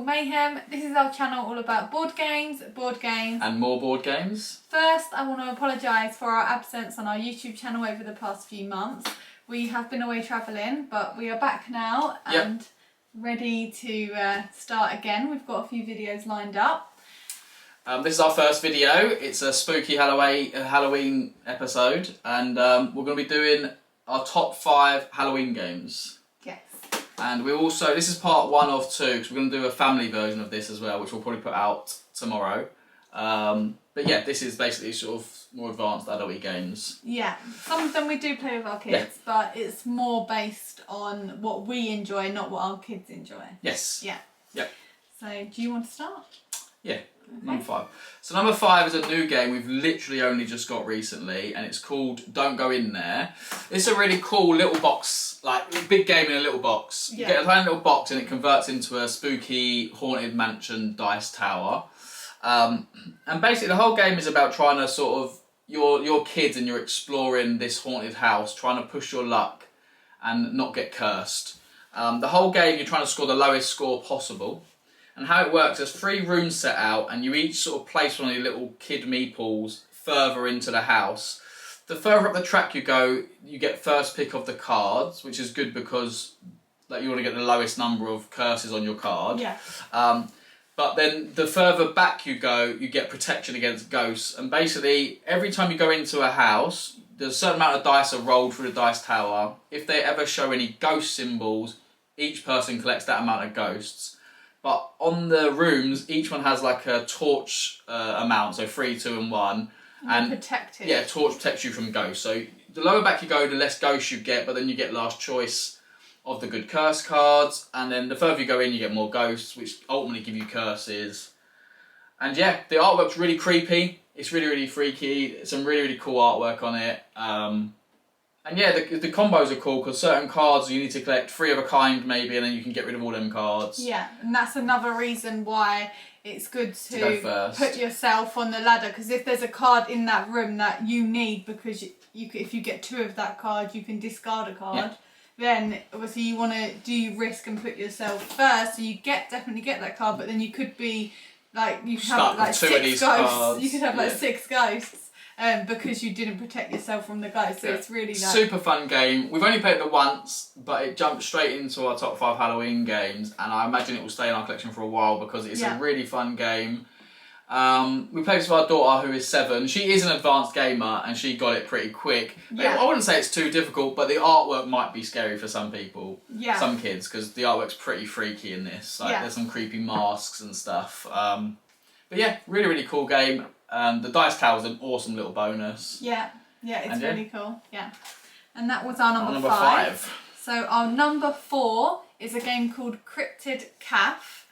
Wyrmgold Mayhem. This is our channel all about board games, and more board games. First, I want to apologise for our absence on our YouTube channel over the past few months. We have been away travelling, but we are back now and ready to start again. We've got a few videos lined up. This is our first video. It's a spooky Halloween episode, and we're going to be doing our top 5 Halloween games. Yes. And we also, this is part 1 of 2, because we're going to do a family version of this as well, which we'll probably put out tomorrow. But yeah, this is basically sort of more advanced adult games. Yeah, some of them we do play with our kids, but it's more based on what we enjoy, not what our kids enjoy. Yes. Yeah. Yep. So, do you want to start? Yeah. Okay. Number 5. So number 5 is a new game we've literally only just got recently, and it's called Don't Go In There. It's a really cool little box, like big game in a little box. You get a tiny little box and it converts into a spooky haunted mansion dice tower. And basically the whole game is about trying to sort of, you're kids and you're exploring this haunted house, trying to push your luck and not get cursed. The whole game you're trying to score the lowest score possible. And how it works, there's 3 rooms set out and you each sort of place one of your little kid meeples further into the house. The further up the track you go, you get first pick of the cards, which is good because like, you want to get the lowest number of curses on your card. Yeah. But then the further back you go, you get protection against ghosts. And basically, every time you go into a house, there's a certain amount of dice are rolled through the dice tower. If they ever show any ghost symbols, each person collects that amount of ghosts. But on the rooms, each one has like a torch amount, so 3, 2 and 1. And protected. Yeah, torch protects you from ghosts. So the lower back you go, the less ghosts you get, but then you get last choice of the good curse cards. And then the further you go in, you get more ghosts, which ultimately give you curses. And yeah, the artwork's really creepy. It's really, really freaky. Some really, really cool artwork on it. And yeah, the combos are cool because certain cards you need to collect 3 of a kind maybe, and then you can get rid of all them cards. Yeah, and that's another reason why it's good to go first. Put yourself on the ladder, because if there's a card in that room that you need, because if you get 2 of that card, you can discard a card. Yeah. Then obviously you want to do risk and put yourself first, so you definitely get that card. But then you could be like you could have like 2 of these 6 ghosts. cards. You could have like 6 ghosts. Because you didn't protect yourself from the ghosts, so it's really like... Super fun game. We've only played it once, but it jumped straight into our top 5 Halloween games, and I imagine it will stay in our collection for a while because it's a really fun game. We played this with our daughter who is 7. She is an advanced gamer and she got it pretty quick. Yeah. I wouldn't say it's too difficult, but the artwork might be scary for some people, some kids, because the artwork's pretty freaky in this. Like there's some creepy masks and stuff. But yeah, really, really cool game. The dice tower is an awesome little bonus. Yeah, it's really cool. Yeah, and that was our number 5. So our number 4 is a game called Cryptid Calf,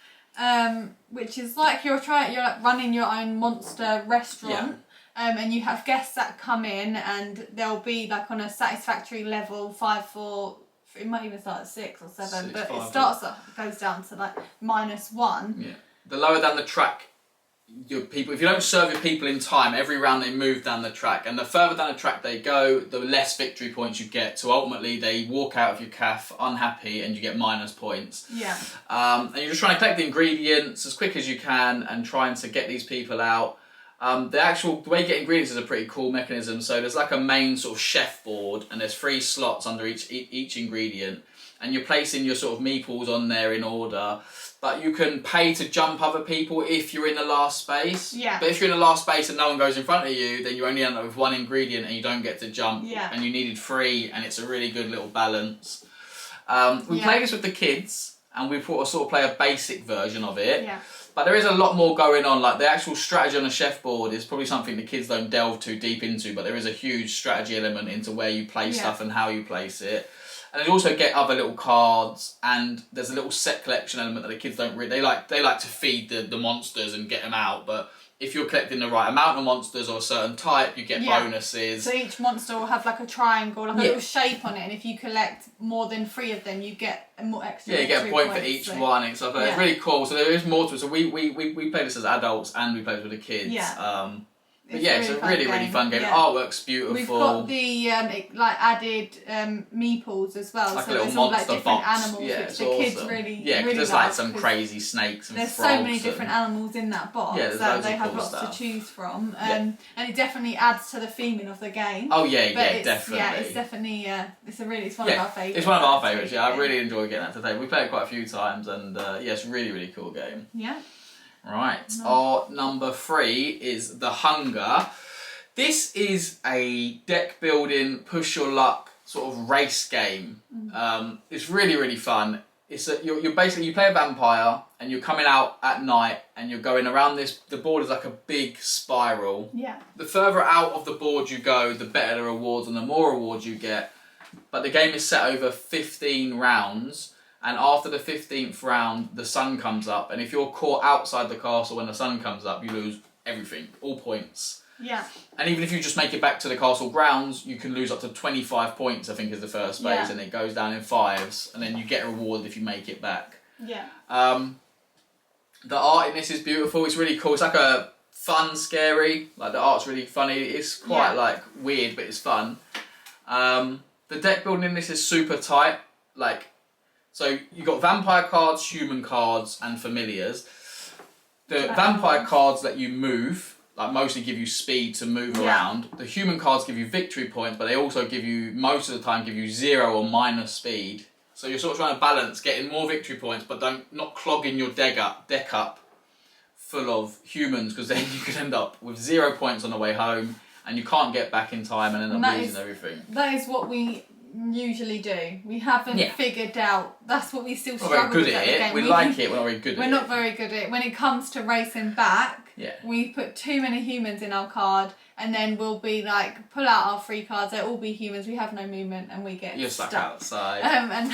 which is like you're like running your own monster restaurant, and you have guests that come in, and they'll be like on a satisfactory level 5, 4. It might even start at 6 or 7, but it goes down to like -1. Yeah, the lower down the track your people, if you don't serve your people in time, every round they move down the track, and the further down the track they go, the less victory points you get. So ultimately they walk out of your calf unhappy and you get minus points. Yeah. And you're just trying to collect the ingredients as quick as you can and trying to get these people out. The way you get ingredients is a pretty cool mechanism. So there's like a main sort of chef board, and there's 3 slots under each ingredient, and you're placing your sort of meeples on there in order. But you can pay to jump other people if you're in the last space. Yeah. But if you're in the last space and no one goes in front of you, then you only end up with 1 ingredient and you don't get to jump. Yeah. And you needed 3, and it's a really good little balance. We played this with the kids, and we sort of play a basic version of it. Yeah. But there is a lot more going on. Like the actual strategy on the chef board is probably something the kids don't delve too deep into, but there is a huge strategy element into where you place stuff and how you place it. And you also get other little cards, and there's a little set collection element that the kids don't really... They like to feed the monsters and get them out, but if you're collecting the right amount of monsters or a certain type, you get bonuses. So each monster will have like a triangle, like a little shape on it, and if you collect more than 3 of them, you get a more extra. Yeah, you get a point for each one and stuff. It's really cool. So there is more to it. So we play this as adults and we play this with the kids. Yeah. But yeah, it's a really fun game. Yeah. Artwork's beautiful. We've got the added meeples as well. Like so a little there's all monster different box. animals Yeah, which it's the awesome. kids really because there's like some crazy snakes and there's frogs. So many different animals in that box that they have lots to choose from. And it definitely adds to the theming of the game. Oh yeah, definitely. Yeah, it's definitely it's one of our favourites. It's one of our favourites. Yeah, I really enjoy getting that today. We played it quite a few times, and it's a really cool game. Yeah. Right. Our number 3 is The Hunger. This is a deck building, push your luck sort of race game. It's really fun. You're basically, you play a vampire and you're coming out at night and you're going around the board is like a big spiral. Yeah. The further out of the board you go, the better the rewards and the more rewards you get. But the game is set over 15 rounds, and after the 15th round, the sun comes up, and if you're caught outside the castle when the sun comes up, you lose everything, all points. Yeah. And even if you just make it back to the castle grounds, you can lose up to 25 points, I think is the first phase, and it goes down in 5s, and then you get a reward if you make it back. Yeah. The art in this is beautiful, it's really cool, it's like a fun, scary, like the art's really funny, it's quite like weird, but it's fun. The deck building in this is super tight, so you've got vampire cards, human cards, and familiars. The vampire cards let you move, like mostly give you speed to move around. The human cards give you victory points, but they also give you, most of the time, give you 0 or minus speed. So you're sort of trying to balance getting more victory points, but not clogging your deck up full of humans, because then you could end up with 0 points on the way home, and you can't get back in time and end up losing everything. That is what we usually do. We haven't figured out. That's what we still struggle with. We're not very good at it. We like it. We're not very good at it. We're not very good at it. When it comes to racing back, we put too many humans in our card, and then we'll be like, pull out our free cards. They'll all be humans. We have no movement, and we get You're stuck outside. And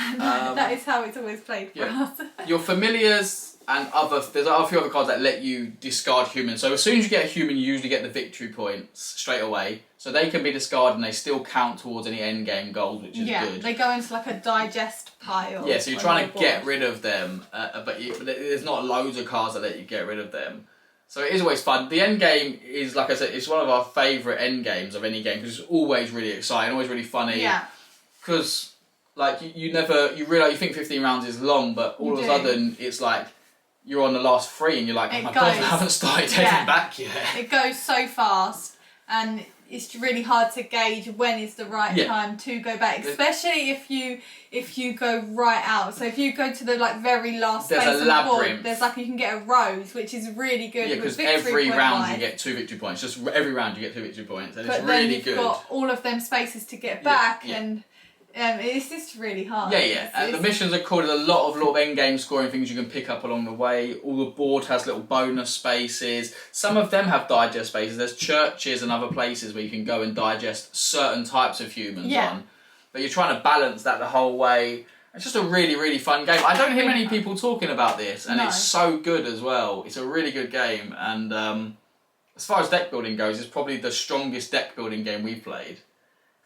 that is how it's always played for us. Your familiars and there's a few other cards that let you discard humans. So as soon as you get a human, you usually get the victory points straight away. So they can be discarded and they still count towards any end game goals, which is good. They go into like a digest pile. Yeah, so you're trying to get rid of them, but there's not loads of cards that let you get rid of them. So it is always fun. The end game is, like I said, it's one of our favourite end games of any game because it's always really exciting, always really funny. Yeah. Because like you realise, you think 15 rounds is long, but all of a sudden it's like you're on the last 3 and you're like, oh my god, I haven't started heading back yet. It goes so fast, and it's really hard to gauge when is the right time to go back, especially if you go right out. So if you go to the very last space there's a labyrinth. There's you can get a rose, which is really good. Yeah, because every round you get 2 victory points. Just every round you get 2 victory points, and it's really good. But then you've got all of them spaces to get back, and it's just really hard. Yeah. And the missions are cool. There's a lot of end game scoring things you can pick up along the way. All the board has little bonus spaces. Some of them have digest spaces. There's churches and other places where you can go and digest certain types of humans on. But you're trying to balance that the whole way. It's just a really fun game. I don't hear many people talking about this, and it's so good as well. It's a really good game, and as far as deck building goes, it's probably the strongest deck building game we've played.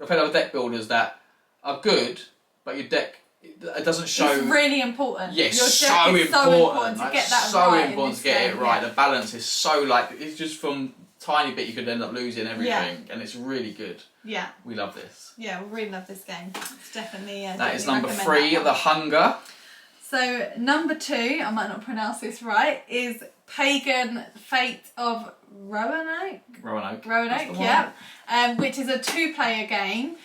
I've played other deck builders that are good, but your deck, it doesn't show. It's really important. Yes, your deck is so important to get that right. So important to get it right. The balance is so it's just from tiny bit you could end up losing everything, and it's really good. Yeah. We love this. Yeah, we really love this game. It's definitely. That is number 3, The Hunger. So number 2, I might not pronounce this right, is Pagan Fate of Roanoke. Roanoke, yeah. Which is a 2-player game.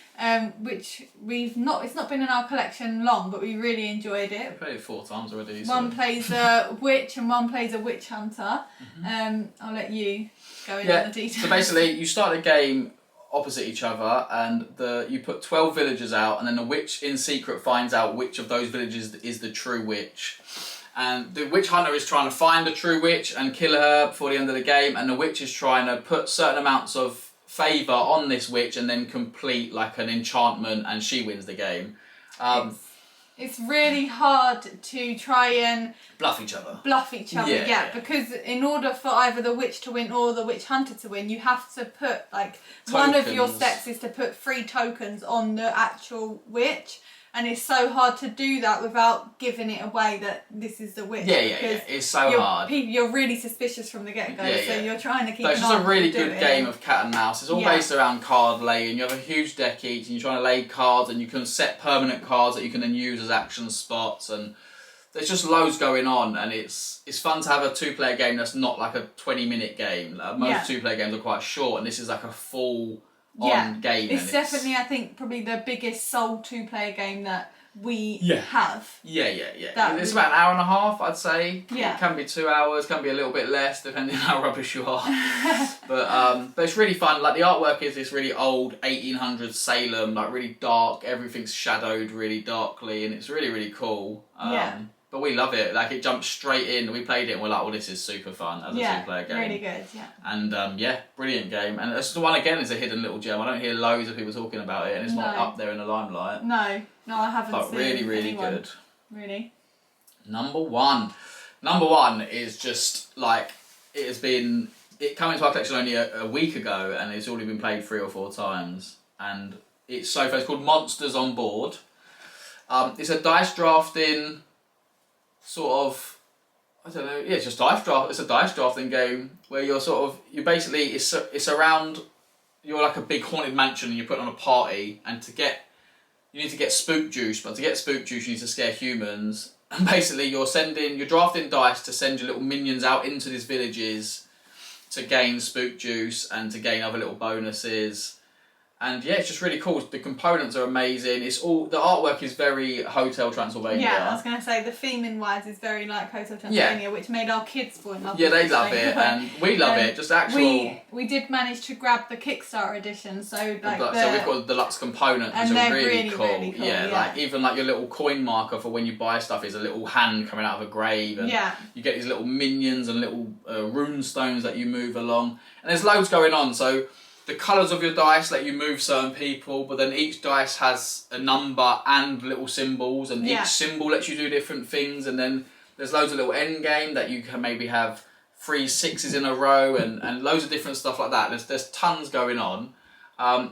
Which it's not been in our collection long, but we really enjoyed it. I've played it 4 times already. One plays a witch and one plays a witch hunter. I'll let you go into the details. So basically, you start the game opposite each other, and you put 12 villagers out, and then the witch in secret finds out which of those villagers is the true witch. And the witch hunter is trying to find the true witch and kill her before the end of the game, and the witch is trying to put certain amounts of favour on this witch and then complete an enchantment, and she wins the game. It's really hard to try and bluff each other. Because in order for either the witch to win or the witch hunter to win, you have to put one of your steps is to put 3 tokens on the actual witch. And it's so hard to do that without giving it away that this is the witch. Yeah. It's so hard. You're really suspicious from the get-go, so you're trying to keep an eye on. It's just a really good game of cat and mouse. It's all based around card laying. You have a huge deck each, and you're trying to lay cards, and you can set permanent cards that you can then use as action spots, and there's just loads going on, and it's fun to have a 2-player game that's not like a 20-minute game. Like most 2-player games are quite short, and this is like a full game. It's definitely, I think, probably the biggest sold 2-player game that we have. Yeah. It's about an hour and a half, I'd say. Yeah. It can be 2 hours, can be a little bit less, depending on how rubbish you are. but it's really fun. Like, the artwork is this really old 1800s Salem, like really dark. Everything's shadowed really darkly, and it's really, really cool. But we love it. Like, it jumps straight in. We played it and we're like, well, this is super fun as a 2-player game. Really good, And brilliant game. And this one again is a hidden little gem. I don't hear loads of people talking about it, and it's not up there in the limelight. No, I haven't but seen really, really anyone. good. Really. Number one is just like, it came into our collection only a week ago, and it's already been played 3 or 4 times. And it's called Monsters on Board. It's a dice drafting sort of, I don't know, it's just it's a dice drafting game where you're basically, it's around, you're like a big haunted mansion and you're put on a party, and you need to get spook juice, but to get spook juice you need to scare humans, and basically you're drafting dice to send your little minions out into these villages to gain spook juice and to gain other little bonuses. And it's just really cool. The components are amazing. The artwork is very Hotel Transylvania. Yeah, I was going to say the theming wise is very like Hotel Transylvania, which made our kids fall in love with it. Yeah, they love it, and we love it. Just actual. We did manage to grab the Kickstarter edition, so so we've got the deluxe component, which are really cool. Really cool. Yeah, like even like your little coin marker for when you buy stuff is a little hand coming out of a grave, and you get these little minions and little rune stones that you move along, and there's loads going on. So the colours of your dice let you move certain people, but then each dice has a number and little symbols, and each symbol lets you do different things, and then there's loads of little end game that you can maybe have 3 6s in a row, and loads of different stuff like that. There's tons going on.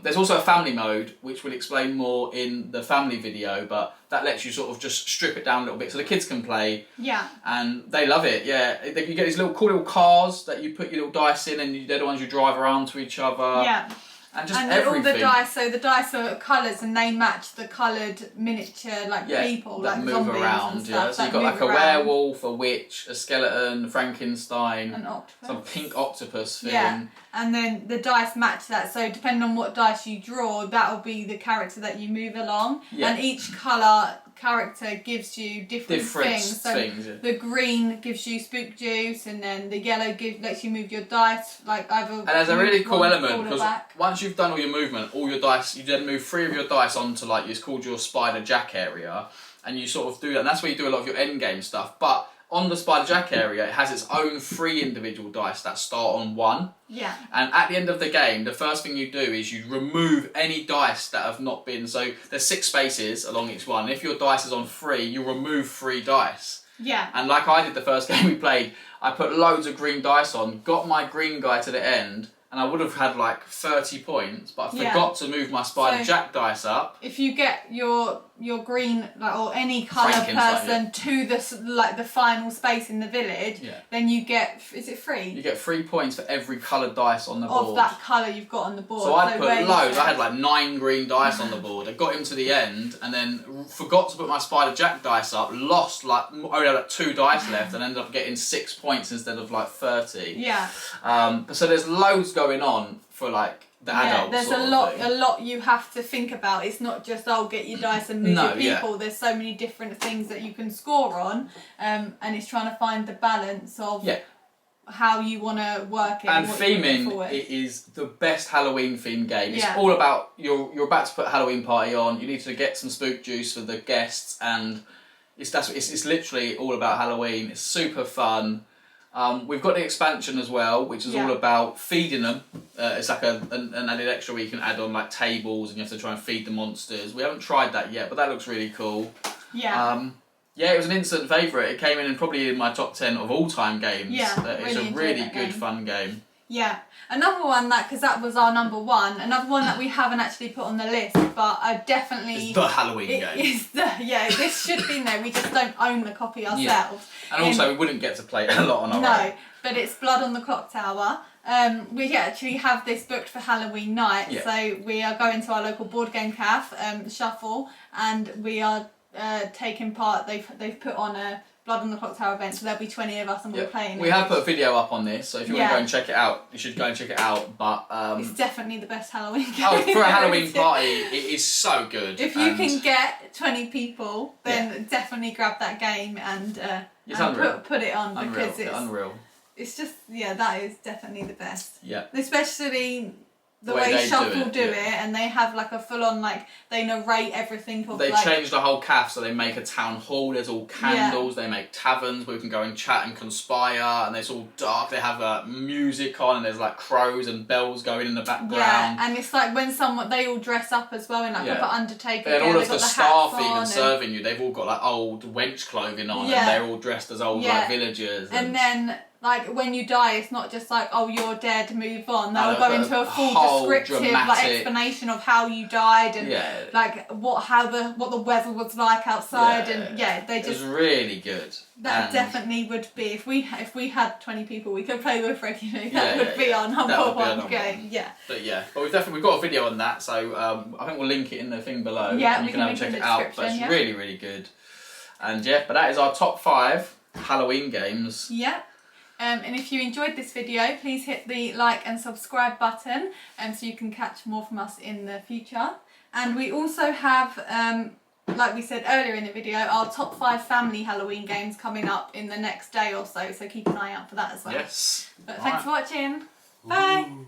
There's also a family mode, which we'll explain more in the family video, but that lets you sort of just strip it down a little bit so the kids can play. Yeah. And they love it, You get these cool little cars that you put your little dice in, and they're the ones you drive around to each other. Yeah. And just everything. All the dice, so the dice are colours and they match the coloured miniature people, that like move zombies around. And stuff, so you've got like a werewolf, a witch, a skeleton, Frankenstein, an octopus, some pink octopus thing. Yeah, and then the dice match that. So depending on what dice you draw, that'll be the character that you move along. Yeah. And each colour character gives you different things. So the green gives you spook juice, and then the yellow lets you move your dice like either. And there's a really cool element because once you've done all your movement, all your dice, you then move 3 of your dice onto like it's called your Spider Jack area, and you sort of do that. And that's where you do a lot of your end game stuff. But on the Spider Jack area, it has its own 3 individual dice that start on 1. Yeah. And at the end of the game, the first thing you do is you remove any dice that have not been. So there's 6 spaces along each one. If your dice is on 3, you remove 3 dice. Yeah. And like I did the first game we played, I put loads of green dice on, got my green guy to the end, and I would have had like 30 points, but I forgot to move my Spider Jack dice up. If you get your green or any colour person to the final space in the village, then you get, is it 3? You get 3 points for every coloured dice on the board. Of that colour you've got on the board. So I put loads. I had like 9 green dice on the board. I got him to the end and then forgot to put my Spider Jack dice up, lost only had 2 dice left, and ended up getting 6 points instead of like 30. Yeah. So there's loads going on for like the adults. There's a lot you have to think about. It's not just get your dice and move your people. Yeah. There's so many different things that you can score on, and it's trying to find the balance of how you want to work it. And theming, it is the best Halloween themed game. It's all about you're about to put a Halloween party on. You need to get some spook juice for the guests, and it's literally all about Halloween. It's super fun. We've got the expansion as well, which is all about feeding them. It's like an added extra where you can add on like tables and you have to try and feed the monsters. We haven't tried that yet, but that looks really cool. Yeah. It was an instant favourite. It came in and probably in my top 10 of all time games. Yeah, it's a really good fun game. Yeah. Another one because that was our number 1. Another one that we haven't actually put on the list, but I definitely. It's the Halloween game. This should be in there. We just don't own the copy ourselves. Yeah. And also, we wouldn't get to play it a lot on our own. No, but it's Blood on the Clock Tower. We actually have this booked for Halloween night, so we are going to our local board game cafe, Shuffle, and we are taking part. They've put on a Blood on the Clock Tower event, so there'll be 20 of us and we're playing. We have put a video up on this, so if you want to go and check it out, you should go and check it out. But it's definitely the best Halloween game. Oh, for a Halloween party, it is so good. If you can get 20 people, then definitely grab that game and put it on because it's unreal. It's just that is definitely the best. Yeah. Especially the way Shuffle do it, and they have like a full on they narrate everything. They changed the whole cafe, so they make a town hall. There's all candles. They make taverns where we can go and chat and conspire, and it's all dark. They have music on, and there's like crows and bells going in the background. Yeah, and it's like when they all dress up as well in like proper Undertaker. And all of the staff even serving you, they've all got like old wench clothing on, and they're all dressed as old like villagers. And then. Like when you die, it's not just like, oh, you're dead, move on. They'll go into a full descriptive explanation of how you died and like what the weather was like outside, and they just. It was really good. That definitely would be if we had 20 people we could play with regularly. That would be our number 1 game. Yeah. But we've got a video on that, so I think we'll link it in the thing below. Yeah, and you can have a check it out. But it's really, really good. And but that is our top 5 Halloween games. Yeah. And if you enjoyed this video, please hit the like and subscribe button so you can catch more from us in the future. And we also have, like we said earlier in the video, our top 5 family Halloween games coming up in the next day or so. So keep an eye out for that as well. Yes. But thanks for watching. Bye. Ooh.